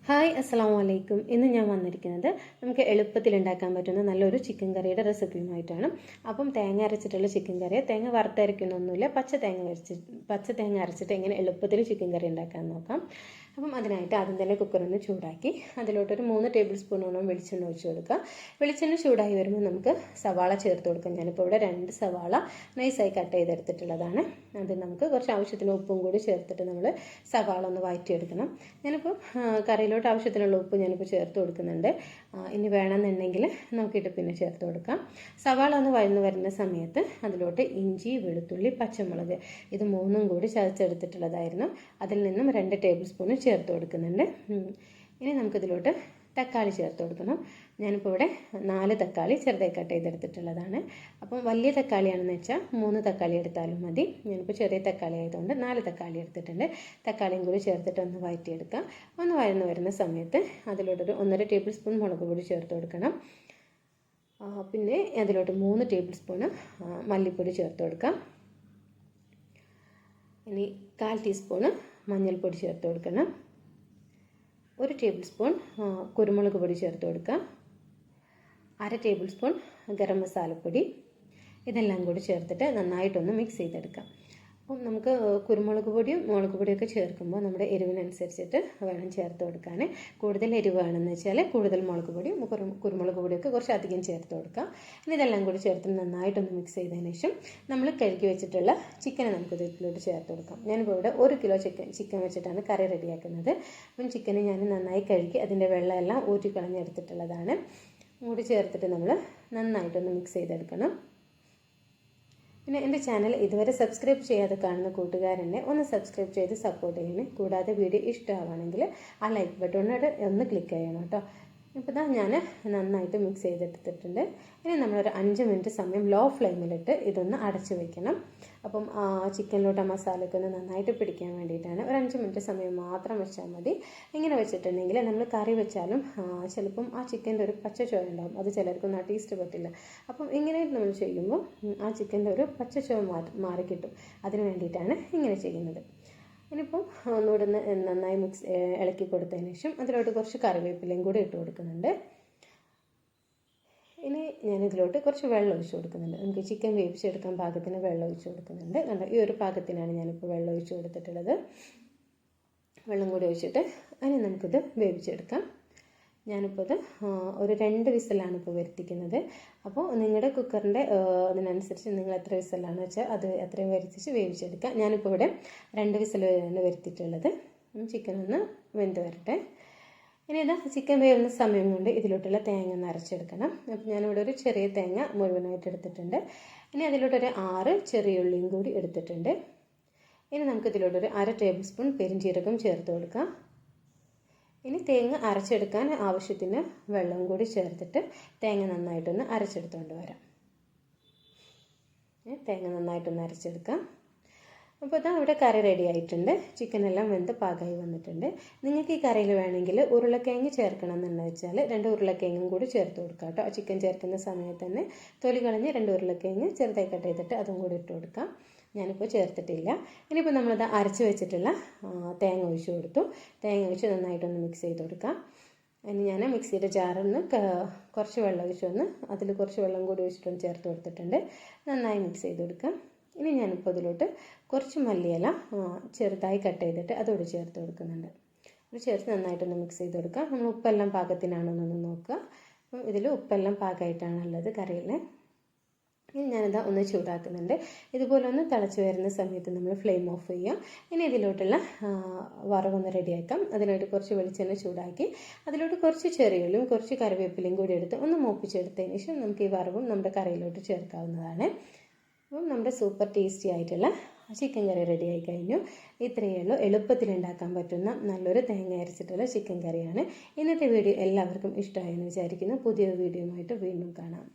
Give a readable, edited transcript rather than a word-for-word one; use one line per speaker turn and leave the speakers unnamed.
Hi അസ്സലാമു അലൈക്കും. ഇന്ന് ഞാൻ വന്നിരിക്കുന്നത് നമുക്ക് എളുപ്പത്തിൽ ഉണ്ടാക്കാൻ പറ്റുന്ന നല്ലൊരു ചിക്കൻ കറിയുടെ റെസിപ്പിയുമായിട്ടാണ്. അപ്പം തേങ്ങ അരച്ചിട്ടുള്ള ചിക്കൻ കറി, തേങ്ങ വറുത്തരയ്ക്കുന്നൊന്നുമില്ല, പച്ച തേങ്ങ അരച്ചിട്ട് എങ്ങനെ എളുപ്പത്തിൽ ചിക്കൻ കറി ഉണ്ടാക്കാൻ നോക്കാം. അപ്പം അതിനായിട്ട് ആദ്യം തന്നെ കുക്കറൊന്ന് ചൂടാക്കി അതിലോട്ടൊരു 3 ടേബിൾ സ്പൂണോളം വെളിച്ചെണ്ണ ഒഴിച്ച് കൊടുക്കുക. വെളിച്ചെണ്ണ ചൂടായി വരുമ്പോൾ നമുക്ക് സവാള ചേർത്ത് കൊടുക്കാം. ഞാനിപ്പോൾ ഇവിടെ 2 സവാള നൈസായി കട്ട് ചെയ്തെടുത്തിട്ടുള്ളതാണ്. അത് നമുക്ക് കുറച്ച് ആവശ്യത്തിന് ഉപ്പും കൂടി ചേർത്തിട്ട് നമ്മൾ സവാള ഒന്ന് വഴറ്റിയെടുക്കണം. ഞാനിപ്പോൾ കറിയിലോട്ട് ആവശ്യത്തിനുള്ള ഉപ്പ് ഞാനിപ്പോൾ ചേർത്ത് കൊടുക്കുന്നുണ്ട്. ഇനി വേണമെന്നുണ്ടെങ്കിൽ നോക്കിയിട്ട് പിന്നെ ചേർത്ത് കൊടുക്കാം. സവാള ഒന്ന് വഴന്ന് വരുന്ന സമയത്ത് അതിലോട്ട് ഇഞ്ചി, വെളുത്തുള്ളി, പച്ചമുളക് ഇത് 3ഉം കൂടി ചതച്ചെടുത്തിട്ടുള്ളതായിരുന്നു. അതിൽ നിന്നും 2 ടേബിൾ സ്പൂൺ ചേർത്ത് കൊടുക്കുന്നുണ്ട്. ഇനി നമുക്കിതിലോട്ട് തക്കാളി ചേർത്ത് കൊടുക്കണം. ഞാനിപ്പോൾ ഇവിടെ 4 തക്കാളി ചെറുതായി കട്ട് ചെയ്തെടുത്തിട്ടുള്ളതാണ്. അപ്പം വലിയ തക്കാളിയാണെന്ന് വെച്ചാൽ 3 തക്കാളി എടുത്താലും മതി. ഞാനിപ്പോൾ ചെറിയ തക്കാളി ആയതുകൊണ്ട് 4 തക്കാളി എടുത്തിട്ടുണ്ട്. തക്കാളിയും കൂടി ചേർത്തിട്ട് ഒന്ന് വഴറ്റിയെടുക്കാം. ഒന്ന് വഴന്ന് വരുന്ന സമയത്ത് അതിലോട്ടൊരു 1.5 ടേബിൾ സ്പൂൺ മുളക് പൊടി ചേർത്ത് കൊടുക്കണം. പിന്നെ അതിലോട്ട് 3 ടേബിൾ സ്പൂണ് മല്ലിപ്പൊടി ചേർത്ത് കൊടുക്കാം. ഇനി 1/4 ടീസ്പൂണ് മഞ്ഞൾപ്പൊടി ചേർത്ത് കൊടുക്കണം. 1 ടേബിൾ സ്പൂൺ കുരുമുളക് പൊടി ചേർത്ത് കൊടുക്കാം. 1/2 ടേബിൾ സ്പൂൺ ഗരം മസാലപ്പൊടി ഇതെല്ലാം കൂടി ചേർത്തിട്ട് നന്നായിട്ടൊന്ന് മിക്സ് ചെയ്തെടുക്കാം. അപ്പം നമുക്ക് കുരുമുളക് പൊടിയും മുളക് പൊടിയൊക്കെ ചേർക്കുമ്പോൾ നമ്മുടെ എരിവിനനുസരിച്ചിട്ട് വേണം ചേർത്ത് കൊടുക്കാൻ. കൂടുതൽ എരിവ് വേണമെന്ന് വെച്ചാൽ കൂടുതൽ മുളക് പൊടിയും കുരുമുളക് പൊടിയൊക്കെ കുറച്ച് അധികം ചേർത്ത് കൊടുക്കാം. ഇനി ഇതെല്ലാം കൂടി ചേർത്ത് നന്നായിട്ടൊന്ന് മിക്സ് ചെയ്തതിന് ശേഷം നമ്മൾ കഴുകി വെച്ചിട്ടുള്ള ചിക്കനെ നമുക്ക് ഇതിലോട്ട് ചേർത്ത് കൊടുക്കാം. ഞാനിപ്പോൾ ഇവിടെ 1 കിലോ ചിക്കൻ വെച്ചിട്ടാണ് കറി റെഡിയാക്കുന്നത്. അപ്പം ചിക്കനെ ഞാൻ നന്നായി കഴുകി അതിൻ്റെ വെള്ളമെല്ലാം ഊറ്റിക്കളഞ്ഞെടുത്തിട്ടുള്ളതാണ്. കൂടി ചേർത്തിട്ട് നമ്മൾ നന്നായിട്ടൊന്ന് മിക്സ് ചെയ്തെടുക്കണം. പിന്നെ എൻ്റെ ചാനൽ ഇതുവരെ സബ്സ്ക്രൈബ് ചെയ്യാതെ കാണുന്ന കൂട്ടുകാരെന്നെ ഒന്ന് സബ്സ്ക്രൈബ് ചെയ്ത് സപ്പോർട്ട് ചെയ്യണേ. കൂടാതെ വീഡിയോ ഇഷ്ടമാവുകയാണെങ്കിൽ ആ ലൈക്ക് ബട്ടണിനോട് ഒന്ന് ക്ലിക്ക് ചെയ്യണം കേട്ടോ. ഇപ്പോൾ ഞാൻ നന്നായിട്ട് മിക്സ് ചെയ്തെടുത്തിട്ടുണ്ട്. ഇനി നമ്മളൊരു 5 മിനിറ്റ് സമയം ലോ ഫ്ലെയിമിലിട്ട് ഇതൊന്ന് അടച്ച് വയ്ക്കണം. അപ്പം ചിക്കനിലോട്ട് ആ മസാലയൊക്കെ ഒന്ന് നന്നായിട്ട് പിടിക്കാൻ വേണ്ടിയിട്ടാണ്. ഒരു 5 മിനിറ്റ് സമയം മാത്രം വെച്ചാൽ മതി. ഇങ്ങനെ വെച്ചിട്ടുണ്ടെങ്കിൽ നമ്മൾ കറി വെച്ചാലും ചിലപ്പം ആ ചിക്കൻ്റെ ഒരു പച്ച ചുവ ഉണ്ടാകും. അത് ചിലർക്കൊന്നും ആ ടേസ്റ്റ് പറ്റില്ല. അപ്പം ഇങ്ങനെ നമ്മൾ ചെയ്യുമ്പോൾ ആ ചിക്കൻ്റെ ഒരു പച്ച ചുവ മാറിക്കിട്ടും. അതിന് വേണ്ടിയിട്ടാണ് ഇങ്ങനെ ചെയ്യുന്നത്. ഇനിയിപ്പം ഒന്നുകൂടെ നന്നായി ഇളക്കി കൊടുത്തതിന് ശേഷം അതിലോട്ട് കുറച്ച് കറിവേപ്പിലയും കൂടി ഇട്ട് കൊടുക്കുന്നുണ്ട്. ഇനി ഞാനിതിലോട്ട് കുറച്ച് വെള്ളം ഒഴിച്ച് കൊടുക്കുന്നുണ്ട്. നമുക്ക് ചിക്കൻ വേവിച്ചെടുക്കാൻ പാകത്തിന് വെള്ളം ഒഴിച്ച് കൊടുക്കുന്നുണ്ട്. കണ്ടോ, ഈ ഒരു പാകത്തിനാണ് ഞാനിപ്പോൾ വെള്ളം ഒഴിച്ച് കൊടുത്തിട്ടുള്ളത്. വെള്ളം കൂടി ഒഴിച്ചിട്ട് അതിന് നമുക്കിത് വേവിച്ചെടുക്കാം. ഞാനിപ്പോൾ ഇത് ഒരു 2 വിസിലാണ് ഇപ്പോൾ വരുത്തിക്കുന്നത്. അപ്പോൾ നിങ്ങളുടെ കുക്കറിൻ്റെ അതിനനുസരിച്ച് നിങ്ങൾ എത്ര വിസിലാണ് വെച്ചാൽ അത് എത്രയും വരുത്തിച്ച് വേവിച്ചെടുക്കുക. ഞാനിപ്പോൾ ഇവിടെ 2 വിസിലാണ് വരുത്തിയിട്ടുള്ളത്. ചിക്കൻ ഒന്ന് വെന്ത് വരട്ടെ. ഇനി ഇതാ ചിക്കൻ വേവുന്ന സമയം കൊണ്ട് ഇതിലോട്ടുള്ള തേങ്ങ ഒന്ന് അരച്ചെടുക്കണം. അപ്പോൾ ഞാനിവിടെ ഒരു ചെറിയ തേങ്ങ മുഴുവനായിട്ട് എടുത്തിട്ടുണ്ട്. ഇനി അതിലോട്ടൊരു 6 ചെറിയ ഉള്ളിയും കൂടി എടുത്തിട്ടുണ്ട്. ഇനി നമുക്കിതിലോട്ടൊരു 1/2 ടേബിൾ സ്പൂൺ പെരിഞ്ജീരകം ചേർത്ത് കൊടുക്കാം. ഇനി തേങ്ങ അരച്ചെടുക്കാൻ ആവശ്യത്തിന് വെള്ളം കൂടി ചേർത്തിട്ട് തേങ്ങ നന്നായിട്ടൊന്ന് അരച്ചെടുത്തുകൊണ്ട് വരാം. തേങ്ങ നന്നായിട്ടൊന്ന് അരച്ചെടുക്കാം. അപ്പോൾ ഇതാ ഇവിടെ കറി റെഡി ആയിട്ടുണ്ട്. ചിക്കനെല്ലാം വെന്ത് പാകമായി വന്നിട്ടുണ്ട്. നിങ്ങൾക്ക് ഈ കറിയിൽ വേണമെങ്കിൽ ഉരുളക്കിഴങ്ങ് ചേർക്കണം എന്നു വെച്ചാൽ 2 ഉരുളക്കിഴങ്ങും കൂടി ചേർത്ത് കൊടുക്കാം കേട്ടോ. ചിക്കൻ ചേർക്കുന്ന സമയത്ത് തന്നെ തൊലി കളഞ്ഞ് 2 ഉരുളക്കിഴങ്ങ് ചെറുതായി കട്ട് ചെയ്തിട്ട് അതും കൂടി ഇട്ട് കൊടുക്കാം. ഞാനിപ്പോൾ ചേർത്തിട്ടില്ല. ഇനിയിപ്പോൾ നമ്മളത് അരച്ച് വെച്ചിട്ടുള്ള തേങ്ങ ഒഴിച്ച് കൊടുത്തു. തേങ്ങ ഒഴിച്ച് നന്നായിട്ടൊന്ന് മിക്സ് ചെയ്ത് കൊടുക്കാം. ഇനി ഞാൻ മിക്സിയുടെ ജാറിന്ന് കുറച്ച് വെള്ളം ഒഴിച്ചൊന്ന് അതിൽ കുറച്ച് വെള്ളം കൂടി ഒഴിച്ചിട്ടൊന്ന് ചേർത്ത് കൊടുത്തിട്ടുണ്ട്. നന്നായി മിക്സ് ചെയ്ത് കൊടുക്കാം. ഇനി ഞാനിപ്പോൾ ഇതിലോട്ട് കുറച്ച് മല്ലിയില ചെറുതായി കട്ട് ചെയ്തിട്ട് അതോട് ചേർത്ത് കൊടുക്കുന്നുണ്ട്. ഇത് ചേർത്ത് നന്നായിട്ടൊന്ന് മിക്സ് ചെയ്ത് കൊടുക്കാം. നമ്മൾ ഉപ്പെല്ലാം പാകത്തിനാണെന്നൊന്ന് നോക്കുക. അപ്പം ഇതിൽ ഉപ്പെല്ലാം പാകമായിട്ടാണുള്ളത് കറിയിൽ. ഇനി ഞാനിതാ ഒന്ന് ചൂടാക്കുന്നുണ്ട്. ഇതുപോലെ ഒന്ന് തിളച്ച് വരുന്ന സമയത്ത് നമ്മൾ ഫ്ലെയിം ഓഫ് ചെയ്യുക. ഇനി ഇതിലോട്ടുള്ള വറവൊന്ന് റെഡിയാക്കാം. അതിനായിട്ട് കുറച്ച് വെളിച്ചെണ്ണ ചൂടാക്കി അതിലോട്ട് കുറച്ച് ചെറിയുള്ളിയും കുറച്ച് കറിവേപ്പിലയും കൂടി എടുത്ത് ഒന്ന് മൂപ്പിച്ചെടുത്തതിന് ശേഷം നമുക്ക് ഈ വറവും നമ്മുടെ കറിയിലോട്ട് ചേർക്കാവുന്നതാണ്. അപ്പം നമ്മുടെ സൂപ്പർ ടേസ്റ്റി ആയിട്ടുള്ള ചിക്കൻ കറി റെഡി ആയി കഴിഞ്ഞു. ഇത്രയേ ഉള്ളൂ, എളുപ്പത്തിൽ ഉണ്ടാക്കാൻ പറ്റുന്ന നല്ലൊരു തേങ്ങ അരച്ചിട്ടുള്ള ചിക്കൻ കറിയാണ്. ഇന്നത്തെ വീഡിയോ എല്ലാവർക്കും ഇഷ്ടമായെന്ന് വിചാരിക്കുന്നു. പുതിയൊരു വീഡിയോയുമായിട്ട് വീണ്ടും കാണാം.